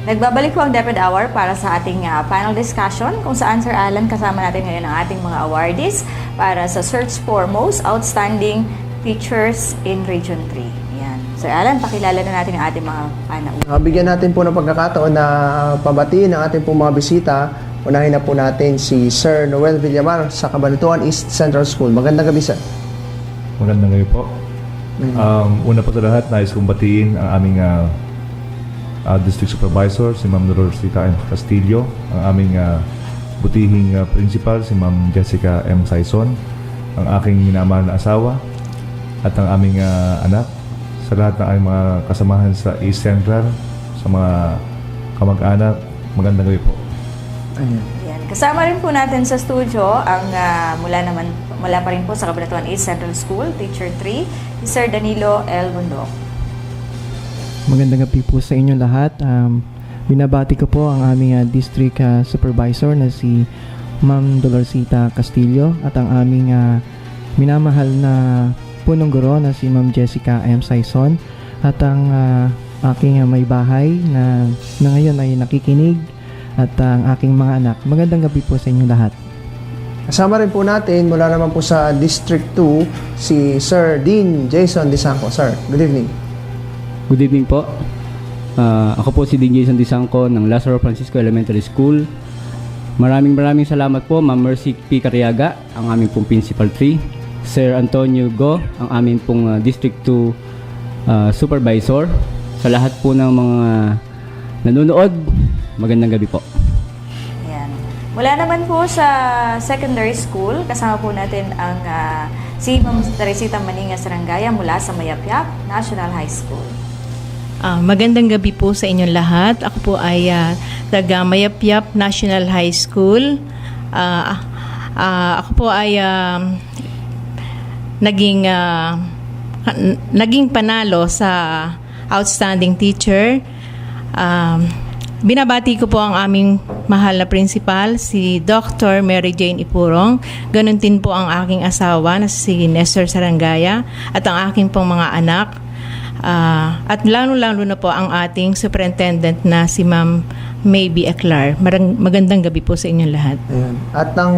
Nagbabalik po ang DepEd Hour para sa ating panel discussion kung saan Sir Alan kasama natin ngayon ang ating mga awardees para sa search for most outstanding teachers in Region 3. Yan. Sir Alan, pakilala na natin ang ating mga panel. Bigyan natin po ng pagkakataon na pabatiin ang ating po mga bisita. Unahin na po natin si Sir Noel Villamar sa Cabanatuan East Central School. Magandang gabi, sir. Magandang gabi po. Una po sa lahat, nais kong batiin ang aming District Supervisor, si Ma'am Rosita M. Castillo, ang aming butihing principal, si Ma'am Jessica M. Saison, ang aking minamahal na asawa, at ang aming anak, sa lahat ng aming mga kasamahan sa East Central, sa mga kamag-anak, magandang gabi po. Yan. Kasama rin po natin sa studio ang mula pa rin po sa Cabanatuan East Central School, Teacher 3, si Sir Danilo L. Bundok. Magandang gabi po sa inyo lahat. Binabati ko po ang aming District Supervisor na si Ma'am Dolorcita Castillo at ang aming minamahal na punong guro na si Ma'am Jessica M. Saison at ang aking may bahay na ngayon ay nakikinig at ang aking mga anak. Magandang gabi po sa inyo lahat. Kasama rin po natin mula naman po sa District 2 si Sir Dean Jason Disangco. Sir, good evening. Good evening po. Ako po si Dean Jason Disangco ng Lazaro Francisco Elementary School. Maraming salamat po, Ma'am Mercy P. Cariaga, ang aming pong Principal 3. Sir Antonio Go, ang aming pong District 2 Supervisor. Sa lahat po ng mga nanonood, magandang gabi po. Ayan. Mula naman po sa secondary school, kasama po natin ang si Ma'am Teresita Maninga Sarangaya mula sa Mayapyap National High School. Magandang gabi po sa inyong lahat. Ako po ay taga Mayapyap National High School. Ako po ay naging panalo sa outstanding teacher. Binabati ko po ang aming mahal na principal, si Dr. Mary Jane Ipurong. Ganon din po ang aking asawa na si Nestor Sarangaya at ang aking pong mga anak. At lalo-lalo na po ang ating superintendent na si Ma'am Maybe Eclar. Magandang gabi po sa inyong lahat. Ayan. At ang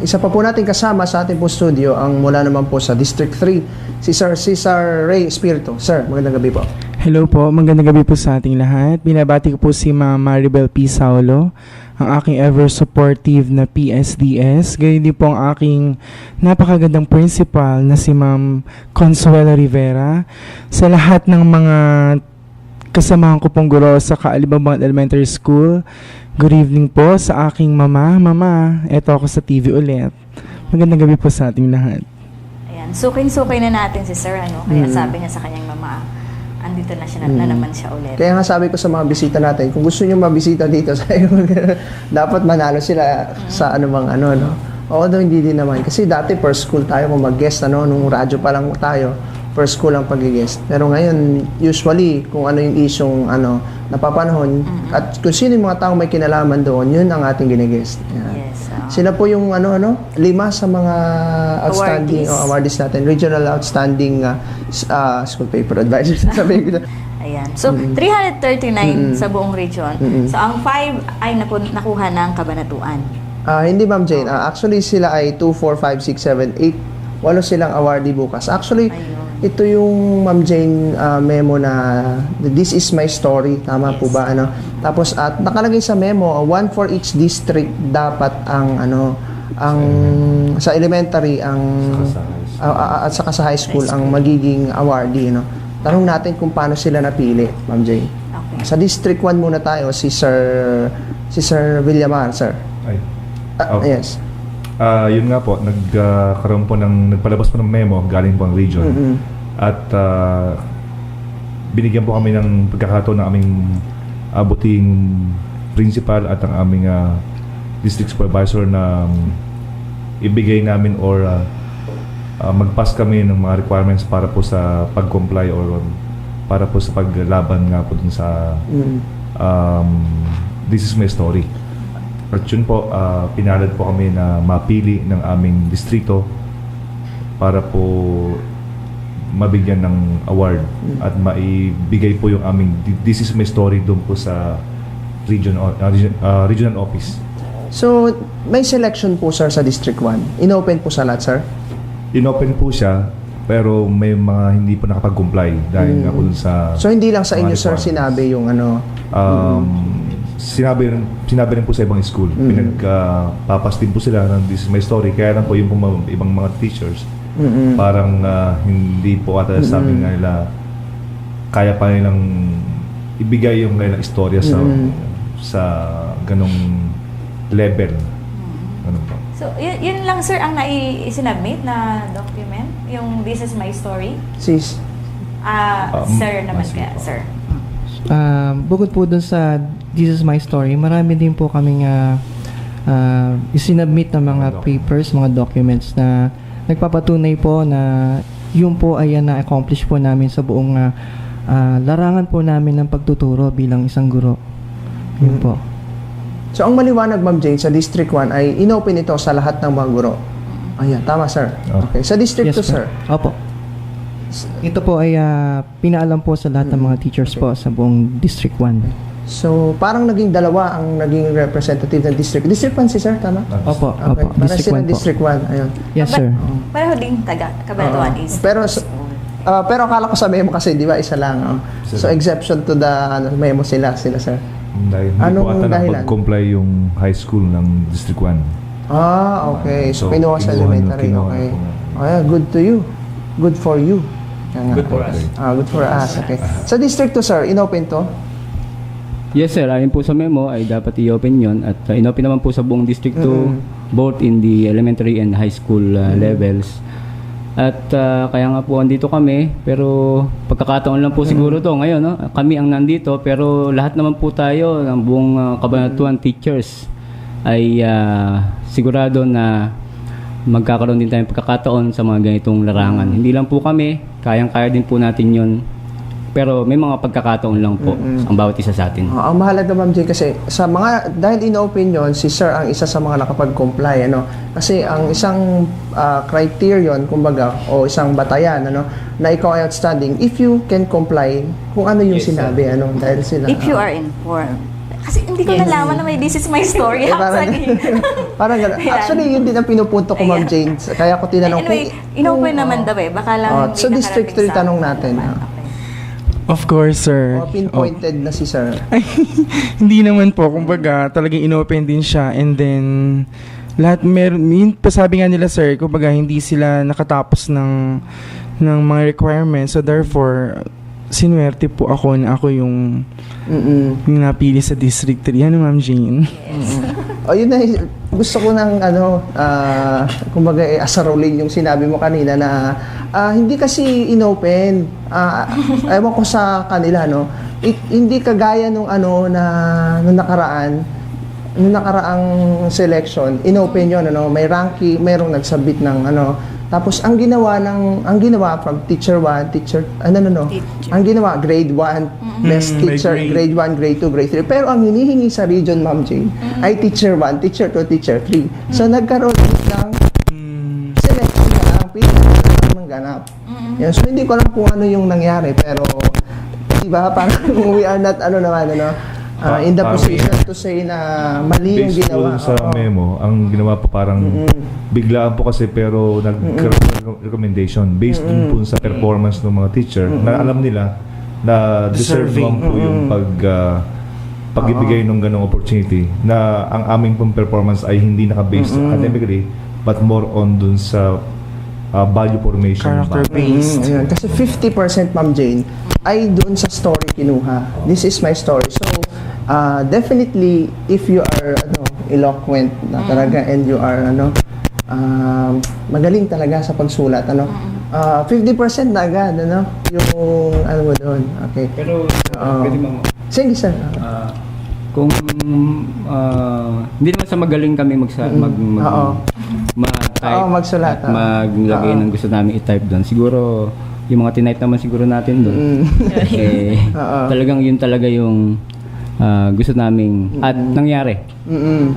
isa pa po natin kasama sa ating po studio, ang mula naman po sa District 3, si Sir Cesar Ray Espiritu. Sir, magandang gabi po. Hello po, magandang gabi po sa ating lahat. Binabati ko po si Ma'am Maribel P. Saulo, ang aking ever supportive na PSDS. Gayun din po ang aking napakagandang principal na si Ma'am Consuelo Rivera. Sa lahat ng mga kasamahan ko pong guro sa Kaalibabang Elementary School, good evening po sa aking mama. Mama, eto ako sa TV ulit. Magandang gabi po sa ating lahat. Ayan. Suking-sukay na natin si Sir, ano? Kaya sabi niya sa kanyang mama, andito na siya na naman siya ulit. Kaya nga sabi ko sa mga bisita natin, kung gusto nyo mabisita dito, dapat manalo sila sa anumang ano, no? Although hindi din naman. Kasi dati per school tayo kung mag-guest, ano, nung radyo pa lang tayo, per school ang pag-guest. Pero ngayon, usually, kung ano yung isyong ano, napapanahon, at kung sino yung mga taong may kinalaman doon, yun ang ating giniguest. Yes. Sila po yung 5 sa mga outstanding awardees natin. Regional Outstanding School Paper Advisors. Sabihin ko. Ayan. So, 339 sa buong region. So, ang 5 ay nakuha ng Cabanatuan. Hindi, Ma'am Jane. Actually, sila ay 2, 4, 5, 6, 7, 8. 8 silang awardee bukas. Actually, ito yung Ma'am Jane memo na this is my story. Tama po ba? Ano? Tapos at nakalagay sa memo, 1 for each district dapat ang sa elementary at saka sa high school ang magiging awardee, no? Tanong natin kung paano sila napili, Ma'am Jane. Okay. Sa District 1 muna tayo, si Sir Villamar, sir. Ay. Yes. Yun nga po, nagpalabas po ng memo galing po ang region. At binigyan po kami ng pagkakataon ng aming abuting principal at ang aming district supervisor na ibigay namin or mag-pass kami ng mga requirements para po sa pag-comply or para po sa paglaban nga po dun sa This is my story. At yun po, pinalad po kami na mapili ng aming distrito para po mabigyan ng award at maibigay po yung aming This is my story doon po sa regional office. So, may selection po sir sa District 1. Inopen po sa lahat sir? Inopen po siya, pero may mga hindi po nakapag-comply dahil nga po dun sa So, hindi lang sa mga inyo sir requirements. sinabi yung ano. Sinabi rin po sa ibang school. Pinagpapas din po sila ng this is my story. Kaya lang po yung ibang mga teachers, parang hindi po ata sabi nga nila kaya pa nilang ibigay yung kanilang istorya sa ganong level. Ganun po. So, yun lang sir ang nai-sinubmit na document? Yung This is my story? Sis. Sir naman mas kaya, po. sir. Bukod po dun sa This is my story, marami din po kaming isinubmit na mga papers, mga documents na nagpapatunay po na yun po ay na-accomplish po namin sa buong larangan po namin ng pagtuturo bilang isang guro. Yun po. So, ang maliwanag Ma'am Jane sa District 1 ay inopen ito sa lahat ng mga guro. Ayan, tama sir. Okay. Sa District 2 sir. Opo. Ito po ay pinaalam po sa lahat ng mga teachers po sa buong District 1. So, parang naging dalawa ang naging representative ng District. District 1 si sir, tama? Opo, Okay. opo. Para District sila 1 po. District 1. Ayun. Yes, sir. Pareho ding taga, Cabanatuan East. Pero akala ko sa memo kasi, di ba, isa lang. So, exception to the memo sila sir. Dahil hindi Anong po ata dahilan? nakapag-comply yung high school ng District 1. Okay. So, So, kinuha sa elementary. kinuha Okay. po. Ayan, good to you. Good for you. Good for us. Good for us. Okay. Sa District 2, sir, inopen to? Yes sir, ayon po sa memo ay dapat i-open yon at inopen naman po sa buong District 2 both in the elementary and high school levels. At kaya nga po andito kami, pero pagkakataon lang po siguro to ngayon, no? Kami ang nandito pero lahat naman po tayo ng buong Cabanatuan teachers ay sigurado na magkakaroon din tayong pagkakataon sa mga ganitong larangan. Hindi lang po kami, kayang-kaya din po natin yon. Pero may mga pagkakataon lang po ang bawat isa sa atin. Ang mahalaga Ma'am Jane kasi sa mga dahil in-open yon si sir ang isa sa mga nakapag-comply kasi ang isang criterion kumbaga o isang batayan na ikaw ay outstanding if you can comply kung ano yung sinabi dahil sila If you are informed. Kasi hindi ko nalaman na may This is my story. parang ganun. Actually, yun din ang pinupunto ko, Ma'am Jane. Kaya ko tinanong Anyway, inopen naman daw Baka lang sa District 3 tanong natin. Of course, sir. Pinpointed na si sir. Hindi naman po. Kumbaga, talagang inopen din siya. And then, lahat sabi nga nila, sir, kumbaga, hindi sila nakatapos ng mga requirements. So, therefore, sinuwerte po ako na ako yung napili sa District 3. Ano, Ma'am Jane? Yun na, gusto ko ng kumbaga asarolin yung sinabi mo kanina na hindi kasi inopen. Ewan ko sa kanila, hindi kagaya nung nung nakaraang selection, inopen yun, may ranking, mayroong nagsubmit ng tapos ang ginawa from teacher 1, ang ginawa grade 1, best teacher, grade 1, grade 2, grade 3. Pero ang hinihingi sa region, Ma'am Jane, ay teacher 1, teacher 2, teacher 3. So nagkaroon ng selection na lang, pili ng ganap. Yan. So hindi ko alam kung ano yung nangyari, pero di ba, parang we are not in the position to say na mali yung Based ginawa. po sa memo, ang ginawa po parang biglaan po kasi pero nagkaroon ng recommendation based dun po sa performance ng mga teacher na alam nila na deserving po yung pag-ibigay ng ganong opportunity na ang aming pong performance ay hindi naka-based academically but more on dun sa value formation. Character-based. Ayun. Kasi 50% Ma'am Jane ay doon sa story kinuha. This is my story. So, definitely, if you are eloquent na talaga and you are magaling talaga sa pagsulat, 50% na agad, yung mo doon. Okay. Pero pwede mo Sige, sir. kung hindi naman sa magaling kami mag-type magsulat. at maglagay ng gusto namin i-type doon. Siguro, yung mga tinype naman siguro natin doon. Talagang yun talaga yung gusto naming at nangyari.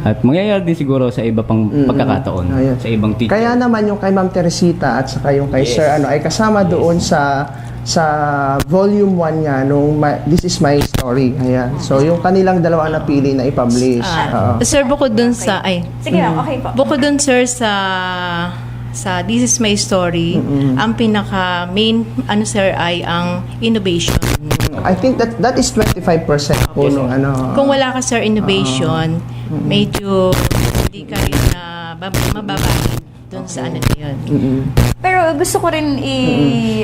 At mangyayari din siguro sa iba pang pagkakataon, sa ibang teacher. Kaya naman yung kay Ma'am Teresita at saka yung kay Sir ay kasama doon sa sa volume 1 nga nung This Is My Story. Ayan. So yung kanilang dalawa napili na i-publish. Oo. Sir, bukod dun sa... Ay, Sige ma'am, okay po. bukod dun, sir, sa This Is My Story, ang pinaka main sir ay ang innovation. I think that is 25% po nung ano. Kung wala ka, sir, innovation, medyo hindi ka rin mababalik dun sa ano na yun. Pero gusto ko rin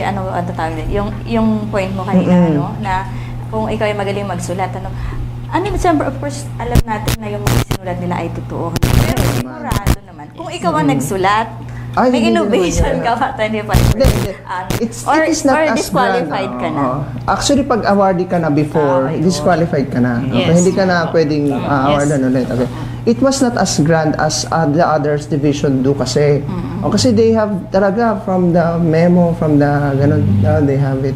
ano tawag nila, yung point mo kanina, no, na kung ikaw ay magaling magsulat, siyempre, of course, alam natin na yung mga sinulat nila ay totoo. Pero sigurado naman, kung ikaw ang nagsulat, Ay, may hindi innovation naman ka yan. pa, 25%. Hindi. It is not or as disqualified grand. ka na. Actually, pag awardee ka na before, Okay, disqualified ka na. Okay, Yes. hindi ka na pwedeng awardan ulit. Okay. It was not as grand as the others division do kasi. Kasi they have talaga from the memo, from the ganun, they have it.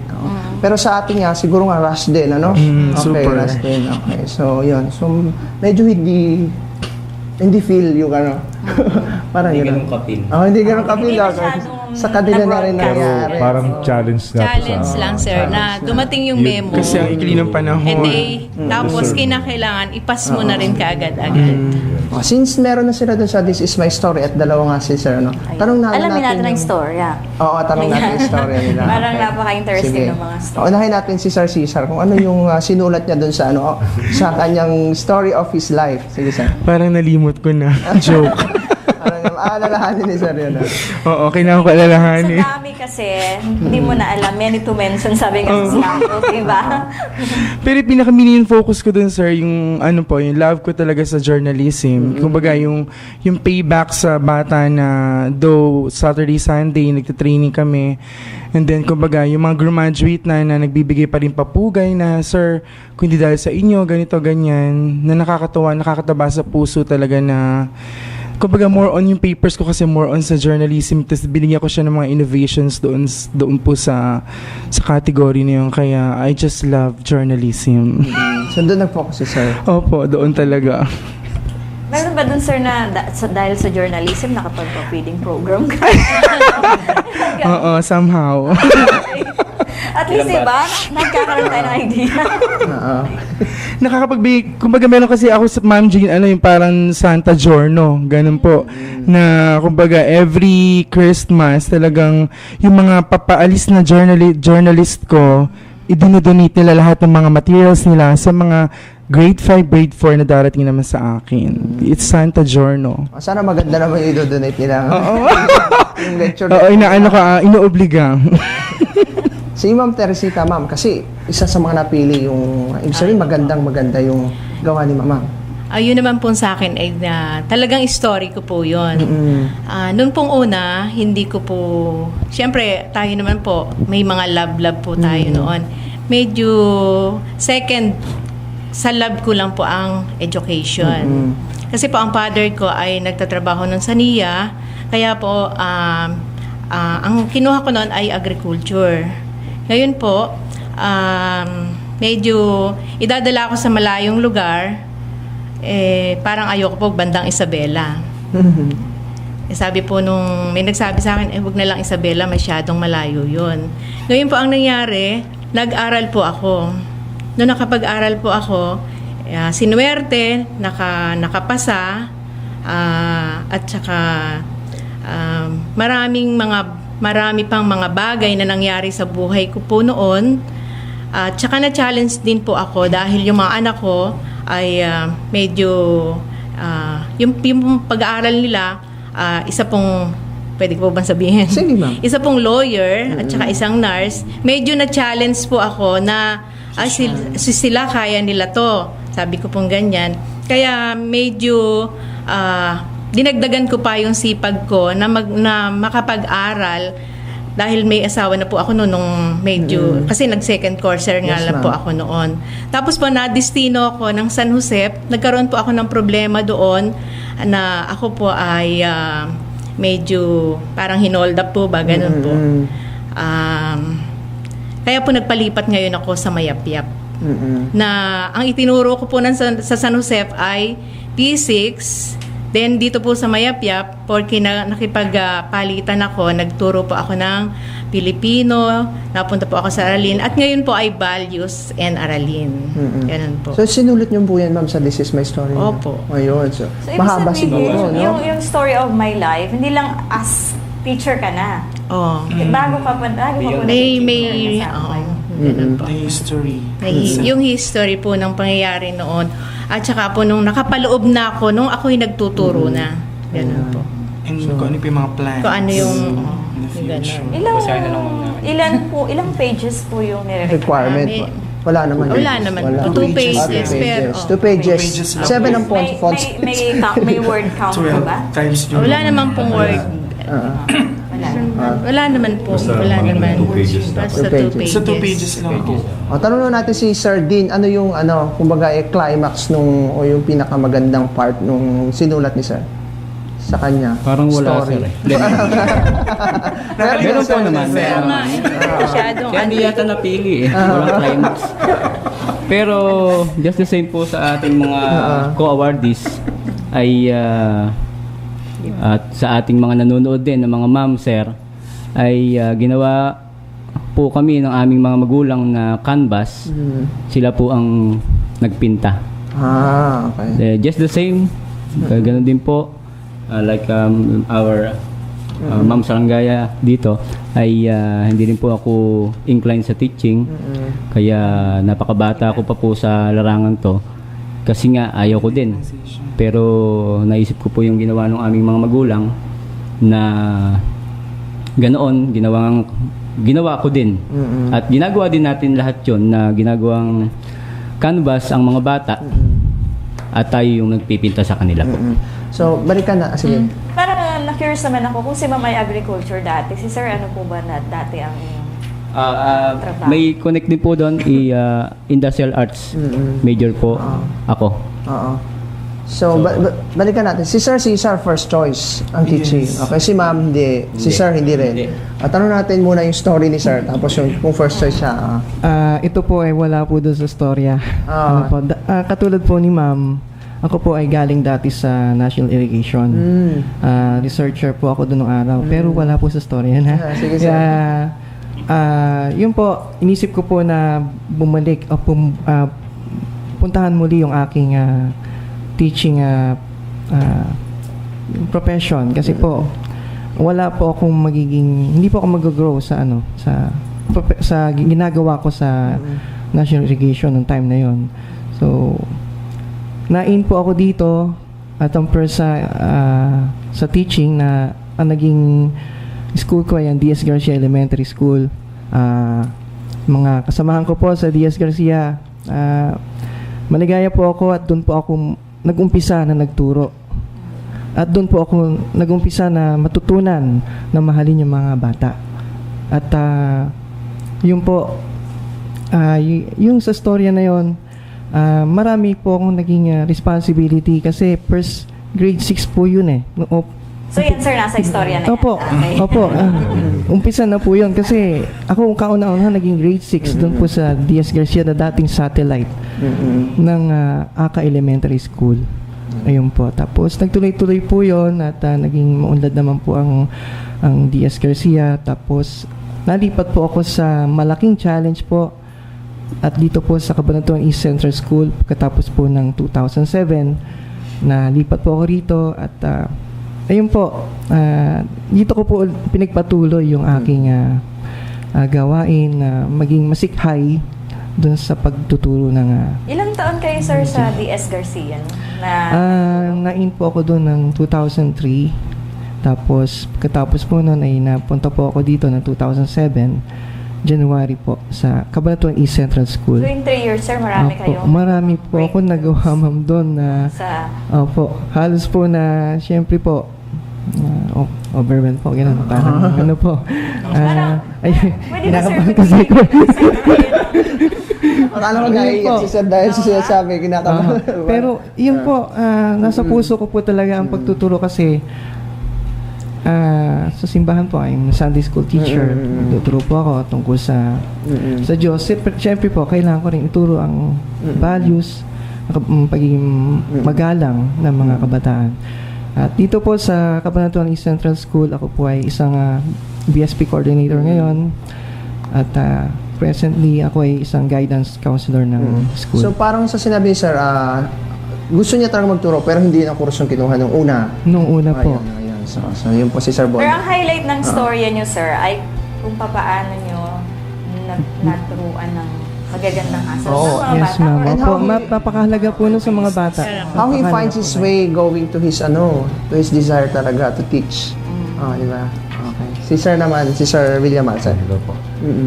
Pero sa atin nga, siguro nga rush din, ano? Okay, super. rush din. Okay, so yun. So, medyo hindi feel yung ano. Parang Hindi yun. ganun kapil. Hindi ganun kapil. Hindi Okay. masyadong Sa kanila na rin nag-broadcast. Pero nangyari. parang challenge nga po Challenge lang, sir, na dumating yung memo. Kasi ang ikli ng panahon. And tapos kinakailangan, ipas mo na rin kaagad-agad. Since meron na sila dun sa This Is My Story at dalawa nga si Sir, ano? Tanong Alamin natin ang yung- storya. Oo, tanong natin yung story nila. Parang Okay. napaka-interesting Sige. ng mga story. Unahin natin si Sir Cesar kung ano yung sinulat niya dun sa sa kanyang story of his life. Sige, Sir. Parang nalimot ko na. Joke. Parang alalahanin ni Sir yun. Oo, kailangan ko alalahanin. Sa dami kasi, hindi mo na alam, many to mention, sabi nga sa Slambo, diba? Pero pinaka-main focus ko dun, sir, yung yung love ko talaga sa journalism. Kumbaga, yung payback sa bata na though Saturday, Sunday, nagtitraining kami. And then, kumbaga, yung mga graduate na nagbibigay pa rin papugay na, sir, kung hindi dahil sa inyo, ganito, ganyan, na nakakatawa, nakakataba sa puso talaga na kumbaga more on yung papers ko kasi more on sa journalism, tapos binigyan ko siya ng mga innovations doon po sa category na yun, kaya I just love journalism. So doon nag-focus si Sir. Opo, doon talaga. Meron ba dun, sir, na dahil sa journalism, nakapag-feeding program ka? Oo, somehow. At least, diba, nagkakaroon tayo ng idea. Nakakapagbigay, kumbaga meron kasi ako sa Ma'am Jean, yung parang Santa Giorno, ganun po, na kumbaga every Christmas talagang yung mga papaalis na journalist ko, idinodonate nila lahat ng mga materials nila sa mga grade 5, grade 4 na darating naman sa akin. It's Santa Giorno. Sana maganda naman yung i-donate nila. Oo. Yung lecture. Oo, inoobliga. Si Ma'am Teresita, ma'am, kasi isa sa mga napili yung, ibig sabihin maganda yung gawa ni Ma'am. Ayun naman po sa akin ay talagang story ko po yun. Noon pong una, hindi ko po, siyempre tayo naman po, may mga love po tayo noon. Medyo second, sa love ko lang po ang education. Kasi po ang father ko ay nagtatrabaho nun sa NIA, kaya po ang kinuha ko noon ay agriculture. Ngayon po, medyo idadala ako sa malayong lugar, parang ayoko po bandang Isabela. Sabi po nung may nagsabi sa akin, huwag na lang Isabela, masyadong malayo yun. Ngayon po ang nangyari, nag-aral po ako. Noong nakapag-aral po ako, sinuwerte, nakapasa, at saka marami pang mga bagay na nangyari sa buhay ko po noon. At saka na-challenge din po ako dahil yung mga anak ko ay medyo yung pag-aaral nila, isa pong, pwede ko ba sabihin? Sige, ma'am. Isa pong lawyer at saka isang nurse. Medyo na-challenge po ako na sila kaya nila to. Sabi ko pong ganyan. Kaya medyo dinagdagan ko pa yung sipag ko na makapag-aral dahil may asawa na po ako nung medyo, kasi nag-second courser nga Yes, lang po ma'am. ako noon. Tapos po na-destino ako ng San Jose, nagkaroon po ako ng problema doon na ako po ay medyo parang hinold up po ba, ganun po. Kaya po nagpalipat ngayon ako sa Mayapyap. Na ang itinuro ko po sa San Jose ay P6. Then dito po sa Mayapyap, porque nakipagpalitan ako, nagturo po ako ng Pilipino, napunta po ako sa Aralin, at ngayon po ay Values and Aralin. Ganun po. So, sinulat niyo po yan, ma'am, sa This Is My Story? Opo. Ayun. So, So, ibig mahaba sabihin, siguro, no? yung story of my life, hindi lang as teacher ka na. Oh. Bago ka pa May, kasama kayo. ganun po. The history. Yung history po ng pangyayari noon, at saka po nung nakapaloob na ako, nung ako'y nagtuturo na. Ganun po. And kung ano pa yung mga plans. Kung ano yung, in the future. Ilang pages po yung Requirement. May- Wala naman. Wala naman. 2 pages. Pero, 2 pages. pages lang. 7 ang fonts. May word count po 12 ba? times yung... wala naman pong word. Wala naman po. Basta Wala mga naman. 2 pages Basta dapat. 2 pages. Sa 2 pages lang po. Tanong na natin si Sir Dean, ano yung kumbaga climax nung o yung pinakamagandang part nung sinulat ni Sir sa kanya? Parang wala, story. sir, eh. Meron po naman. Kaya nga, masyadong Kaya hindi yata napili eh. Walang climax. Pero just the same po sa ating mga co-awardees ay at sa ating mga nanonood din ng mga ma'am, sir, ay ginawa po kami ng aming mga magulang na canvas. Sila po ang nagpinta. Okay. Just the same. Ganun din po. Like our Ma'am Sarangaya dito ay hindi rin po ako inclined sa teaching. Kaya napakabata ko pa po sa larangan to. Kasi nga ayaw ko din. Pero naisip ko po yung ginawa ng aming mga magulang na ganoon, ginawa ko din. At ginagawa din natin lahat yon na ginagawang canvas ang mga bata at tayo yung nagpipinta sa kanila po. So, balikan na. Sige. Parang na-curious naman ako kung si Ma'am ay agriculture dati. Si Sir, ano po ba na dati ang trabaho? May connect din po doon, industrial arts major po ako. Oo. So, balikan natin. Si Sir first choice ang teaching. Okay, si Ma'am hindi. Si Sir hindi rin. At tanong natin muna yung story ni Sir. Tapos yung kung first choice siya. Ito po ay wala po doon sa storya. Katulad po ni Ma'am, ako po ay galing dati sa National Irrigation. Researcher po ako doon ng araw. Pero wala po sa storya na. Sige, Sir. Yun po, inisip ko po na bumalik o puntahan muli yung aking teaching profession. Kasi po, wala po akong hindi po ako mag-grow sa sa ginagawa ko sa National Irrigation noong time na yon. So, na-in po ako dito at ang first sa teaching na ang naging school ko ay ang D.S. Garcia Elementary School. Mga kasamahan ko po sa D.S. Garcia, maligaya po ako at doon po ako nag-umpisa na nagturo. At doon po ako nag-umpisa na matutunan na mahalin yung mga bata. At yun po, yung sa storya na yon, marami po akong naging responsibility kasi first grade 6 po yun eh. So yan, Sir, nasa istorya na yan. Opo, Okay. opo. Umpisa na po yun kasi ako kauna-una naging grade 6 doon po sa D.S. Garcia na dating satellite ng Aka Elementary School. Ayun po. Tapos nagtuloy-tuloy po yun at naging maunlad naman po ang D.S. Garcia. Tapos nalipat po ako sa malaking challenge po at dito po sa Cabanatuan East Central School pagkatapos po ng 2007 nalipat po ako rito at ayun po, dito ko po pinagpatuloy yung aking gawain na maging masikhay dun sa pagtuturo ng... Ilang taon kayo, Sir, sa D.S. Garcia? Na-in po ako doon ng 2003. Tapos, katapos po noon ay napunta po ako dito ng 2007. January po sa Cabanatuan East Central School. So in 3 years, Sir, marami kayong... Marami po ako nagawa, ma'am, doon na... Opo, halos po na, siyempre po, overwhelmed po, gano'n. Parang ano po. Kinakabahan kasi ko. Akala ko naiiyak si Sir dahil sa sinasabi, kinakabahan. Pero yun po, nasa puso ko po talaga ang pagtuturo kasi sa simbahan po, I'm Sunday school teacher. Nagtuturo po ako tungkol sa Diyos. Siyempre po, kailangan ko rin ituro ang values, pagiging magalang ng mga kabataan. At dito po sa Cabanatuan East Central School, ako po ay isang BSP coordinator ngayon. At presently, ako ay isang guidance counselor ng school. So parang sa sinabi ni sir, gusto niya talaga magturo pero hindi na kurso yung kinuha nung una. Nung una po. Ayun. So yun po si Sir Bon. Pero ang highlight ng storya nyo, sir, ay kung papaano nyo naturuan ng magagandang asal Oo. sa mga Yes, bata. ma'am. or- And Opo, how- mapapakahalaga po nun sa mga bata. How he Mapapakahalaga finds po his ba? way going to his desire talaga to teach. Di ba? Okay. Si Sir naman, si Sir William Alsan. Hello po.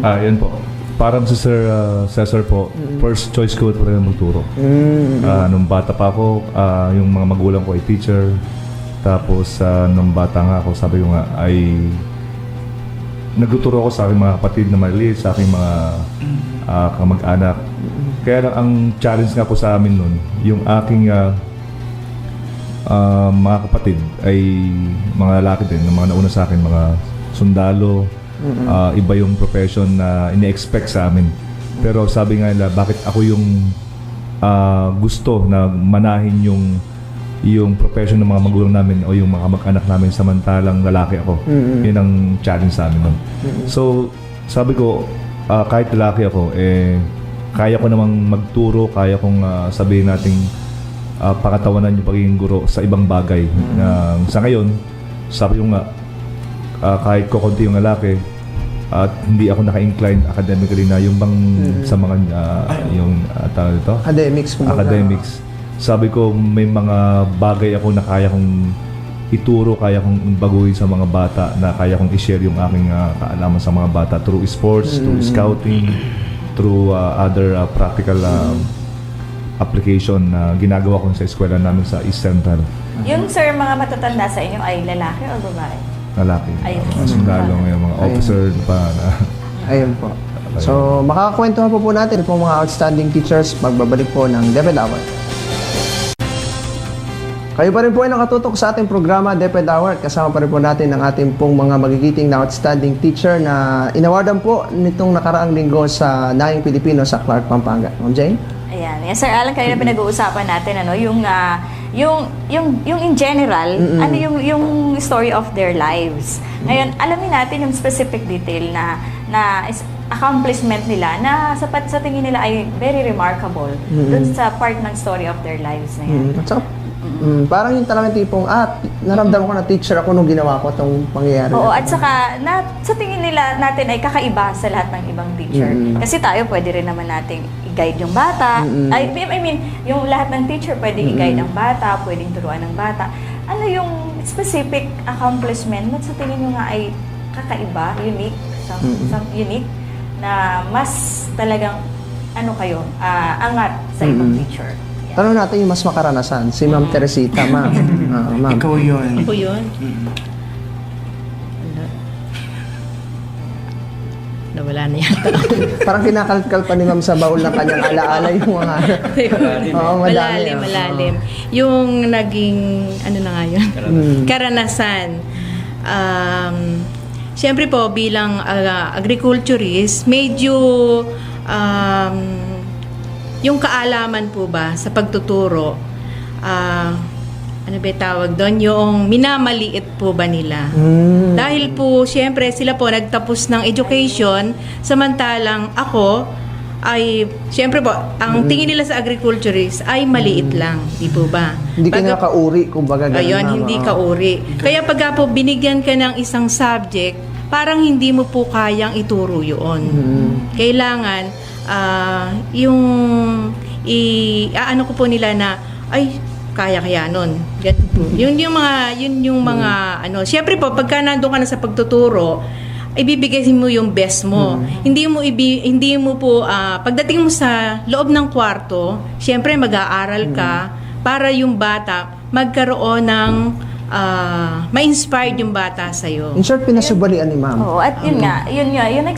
Yan po. Parang si Sir Cesar po, first choice ko rin magturo. Nung bata pa ako, yung mga magulang ko ay teacher. Tapos, nung bata nga ako, sabi ko nga, ay nagtuturo ako sa aking mga kapatid na maliit, sa aking mga kamag-anak. Kaya lang, ang challenge nga po sa amin nun, yung aking mga kapatid ay mga lalaki din, mga nauna sa akin, mga sundalo, iba yung profession na ine-expect sa amin. Pero sabi nga nila, bakit ako yung gusto na manahin yung profession ng mga magulang namin o yung mga kamag-anak namin samantalang lalaki ako. Yun ang challenge sa amin nun. So, sabi ko, kahit lalaki ako, kaya ko namang magturo, kaya kong sabihin nating pakatawanan yung pagiging guro sa ibang bagay. Sa ngayon, sabi ko nga, kahit ko konti yung lalaki, at hindi ako naka-incline academically na yung bang sa mga yung tawag dito? Academics. kumbaga. Academics. Sabi ko, may mga bagay ako na kaya kong ituro, kaya kong baguhin sa mga bata, na kaya kong i-share yung aking kaalaman sa mga bata through sports, through scouting, through other practical application na ginagawa ko sa eskwela namin sa East Central. Yung sir, mga matatanda sa inyo ay lalaki o babae? Lalaki. Ayun. Sundalo ngayon, mga officer pa na. Ayun po. So, makakakwentuhan po natin itong mga outstanding teachers magbabalik po ng DepEd Hour. Kayo pa rin po ay nakatutok sa ating programa DepEd Hour. Kasama pa rin po natin ang ating pong mga magigiting na outstanding teacher na inawardan po nitong nakaraang linggo sa Naing Pilipino sa Clark, Pampanga. Ma'am Jane? Ayan. Yes, Sir Alan, kanina pinag-uusapan natin yung in general, ano yung story of their lives. Ngayon, alamin natin yung specific detail na accomplishment nila na sa tingin nila ay very remarkable dun sa part ng story of their lives na yan. At saka, parang yung talagang tipong, naramdaman ko na teacher ako nung ginawa ko itong pangyayari. Oo, at saka sa tingin nila natin ay kakaiba sa lahat ng ibang teacher. Kasi tayo pwede rin naman nating i-guide yung bata. I mean, yung lahat ng teacher pwede i-guide ang bata, pwedeng turuan ng bata. Ano yung specific accomplishment na sa tingin nyo nga ay kakaiba, unique, unique, na mas talagang angat sa ibang teacher? Tanong natin yung mas makaranasan, si Ma'am Teresita, ma'am. Ma'am. Ikaw yun. Ako yun. Nawala na yata. Parang kinakalkal pa ni Ma'am sa baul ng kanyang alaala yung mga... Oo, madami. Malalim. Yung naging, karanasan. Siyempre po, bilang agriculturist, medyo... yung kaalaman po ba sa pagtuturo, ano ba tawag doon? Yung minamaliit po ba nila? Dahil po, siyempre, sila po nagtapos ng education, samantalang ako ay, siyempre po, ang tingin nila sa agriculturist ay maliit lang, di po ba? Hindi ka nga kauri, kumbaga ganun. Ayun, ma'am. hindi Oo. kauri. Kaya pagka po binigyan ka ng isang subject, parang hindi mo po kayang ituro yun. Kailangan, yung ano ko po nila na ay kaya nun. Ganun po. Yun yung mga siyempre po pagka nandoon ka na sa pagtuturo, ibibigay mo yung best mo. Hindi mo po pagdating mo sa loob ng kwarto, siyempre mag-aaral ka para yung bata magkaroon ng ma-inspired yung bata sa'yo. In short, pinasubalian ni Ma'am. Oo, at yun nga, yun